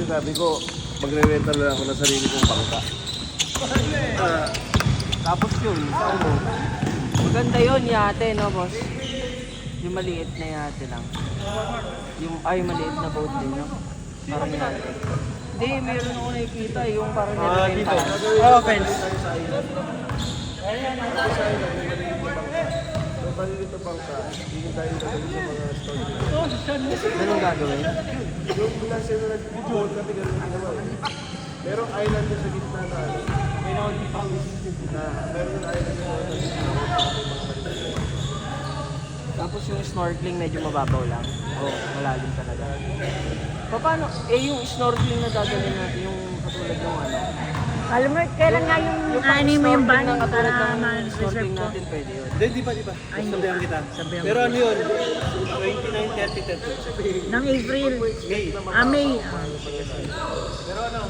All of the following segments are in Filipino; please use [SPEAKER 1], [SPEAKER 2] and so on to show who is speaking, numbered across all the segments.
[SPEAKER 1] sabi ko, magre-rental na ako ng sarili kong bangka.
[SPEAKER 2] Tapos yun, ano, maganda yun yate, no boss? Yung maliit na yate lang. Maliit na boat din, no? Parang yate. Hindi, meron ako nakikita yung parang nilibenta. Oo, fence.
[SPEAKER 1] Ayan, maliit na bangka, hindi tayo gagawin sa mga store.
[SPEAKER 2] Anong gagawin?
[SPEAKER 1] Yung nasa na nag-boat kami gano'n naman. Merong island sa gitna na ano. Meron yung island na
[SPEAKER 2] Tapos yung snorkeling medyo mababaw lang. Malalim talaga. Paano? Yung snorkeling na gagawin natin, yung katulad ng ano?
[SPEAKER 3] Alam mo, kailan nga yung mo yung ban
[SPEAKER 2] Katulad
[SPEAKER 3] para
[SPEAKER 2] ng
[SPEAKER 3] ma-reserve
[SPEAKER 2] snorkeling
[SPEAKER 3] ko?
[SPEAKER 2] natin pwede yun.
[SPEAKER 4] Di ba? Sabihan kita. Pero ano yun? 29, 30, 30.
[SPEAKER 3] Ng April. May.
[SPEAKER 1] Pero ano,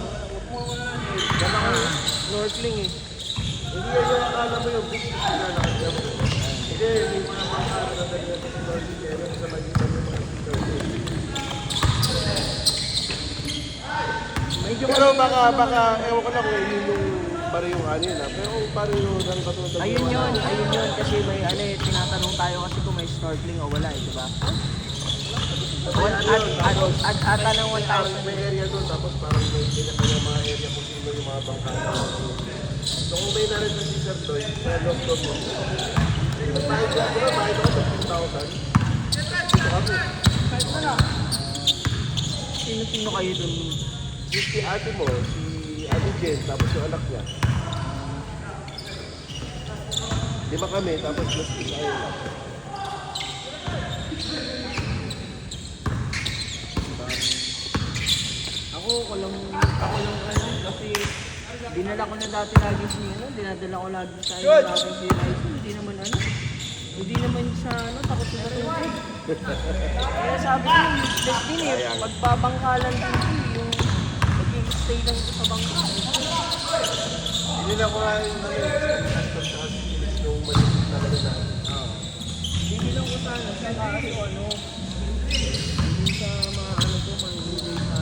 [SPEAKER 2] Snorkeling eh.
[SPEAKER 1] hindi yung akala mo yung business na nakasya mo. Hindi, may mga bangka na dadali na sa snorkeling kaya lang sa magitan yung mga snorkeling. Pero baka, ewan ko lang kung yun yung pare yung ano yun pero kung pare yung ang katulad ng
[SPEAKER 2] Ayun yun. Kasi may tinatanong tayo kasi kung may snorkeling o wala di ba? At ata ng 1,000.
[SPEAKER 1] may area doon tapos parang may kanya mga area kung sino yung mga bangka. So kung may narin sa si Sir Lloyd, sa loob mo, bayad ako 15,000. Dito kami.
[SPEAKER 2] Sino kayo dun?
[SPEAKER 1] Si ate mo, si Ate Jen, tapos yung anak niya. 5 kami, tapos plus isa yun lang.
[SPEAKER 2] Ako lang kasi dinala ko na dati lagi dinadala ko lagi sa iyo lagi si Ryzen, hindi naman sa takot na rin. Kaya sabi ko, useless din pagpabangkalan din yung mag-stay lang sa bangka.
[SPEAKER 1] Hindi na ko nga yung yung maliit talaga na.
[SPEAKER 2] Hindi lang ko sana sa kaso hindi sa mga manghihigay sa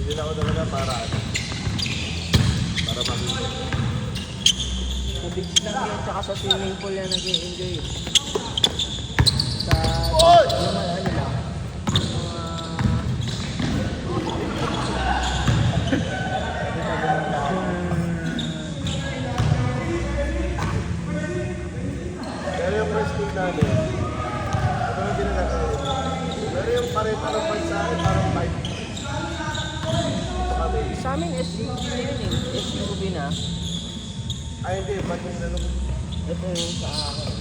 [SPEAKER 1] Hindi na ako talaga para makita.
[SPEAKER 2] Sa beach lang yun, tsaka sa swimming pool yan nag-i-enjoy. Sa naman ano lang.
[SPEAKER 1] Pero yung wrestling namin, ito yung ginagawa. Pero yung pareta ng bansa ay parang 5. Dito kami.
[SPEAKER 2] Sa amin SUV na yun SUV na.
[SPEAKER 1] Ay hindi, ba't yung
[SPEAKER 2] Ito yung sa akin.